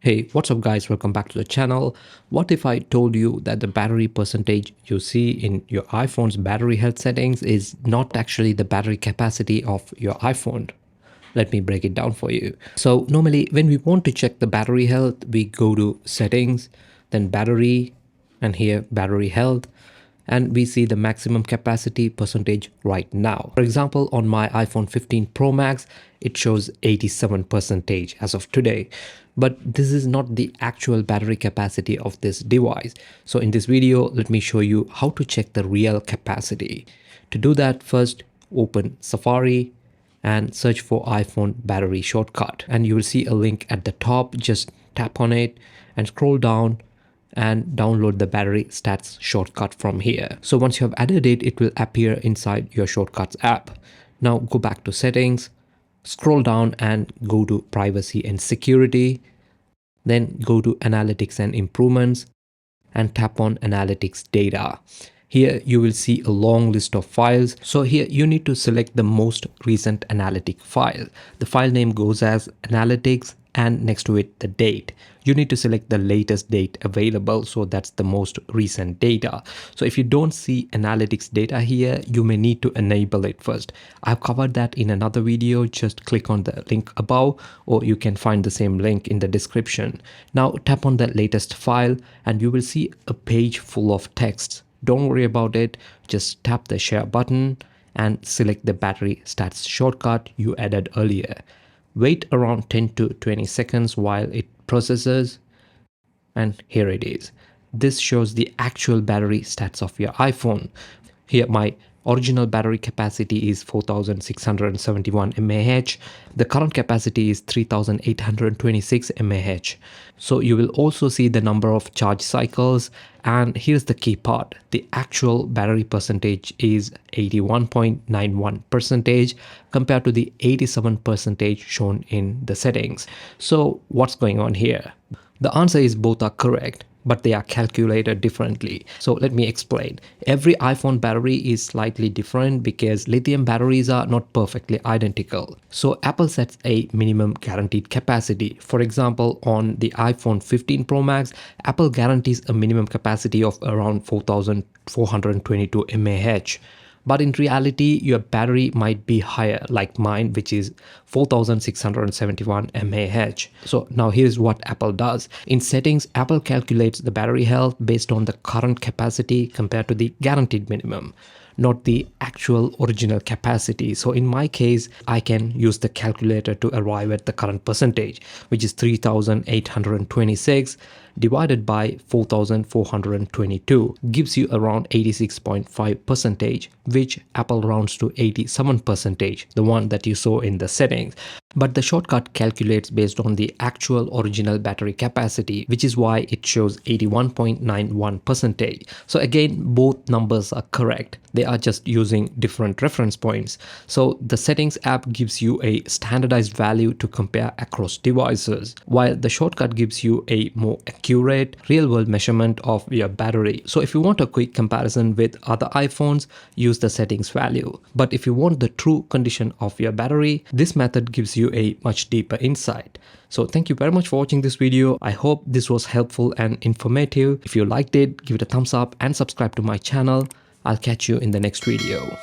Hey, what's up guys, welcome back to the channel. What if I told you that the battery percentage you see in your iPhone's battery health settings is not actually the battery capacity of your iPhone? Let me break it down for you. So normally when we want to check the battery health, we go to settings, then battery, and here battery health, and we see the maximum capacity percentage right now. For example, on my iPhone 15 Pro Max, it shows 87% as of today. But this is not the actual battery capacity of this device. So in this video, let me show you how to check the real capacity. To do that, first open Safari and search for iPhone battery shortcut. And you will see a link at the top. Just tap on it and scroll down and download the battery stats shortcut from here. So once you have added it, it will appear inside your shortcuts app. Now go back to settings, scroll down and go to privacy and security. Then go to analytics and improvements and tap on analytics data. Here you will see a long list of files. So here you need to select the most recent analytic file. The file name goes as analytics and next to it the date. You need to select the latest date available, so that's the most recent data. So if you don't see analytics data here, you may need to enable it first. I've covered that in another video. Just click on the link above, or you can find the same link in the description. Now tap on the latest file and you will see a page full of text. Don't worry about it, just tap the share button and select the battery stats shortcut you added earlier. Wait around 10 to 20 seconds while it processes, and here it is. This shows the actual battery stats of your iPhone. Here my original battery capacity is 4671 mAh. The current capacity is 3826 mAh. So you will also see the number of charge cycles, and here's the key part. The actual battery percentage is 81.91% compared to the 87% shown in the settings. So what's going on here? The answer is both are correct, but they are calculated differently. So let me explain. Every iPhone battery is slightly different because lithium batteries are not perfectly identical. So Apple sets a minimum guaranteed capacity. For example, on the iPhone 15 Pro Max, Apple guarantees a minimum capacity of around 4422 mAh. But in reality, your battery might be higher, like mine, which is 4671 mAh. So now here's what Apple does. In settings, Apple calculates the battery health based on the current capacity compared to the guaranteed minimum, not the actual original capacity. So in my case, I can use the calculator to arrive at the current percentage, which is 3826 divided by 4422 gives you around 86.5%, which Apple rounds to 87%, the one that you saw in the settings. But the shortcut calculates based on the actual original battery capacity, which is why it shows 81.91%. So again, both numbers are correct. They are just using different reference points. So the settings app gives you a standardized value to compare across devices, while the shortcut gives you a more accurate real-world measurement of your battery. So if you want a quick comparison with other iPhones, use the settings value. But if you want the true condition of your battery, this method gives you a much deeper insight. So thank you very much for watching this video. I hope this was helpful and informative. If you liked it, give it a thumbs up and subscribe to my channel. I'll catch you in the next video.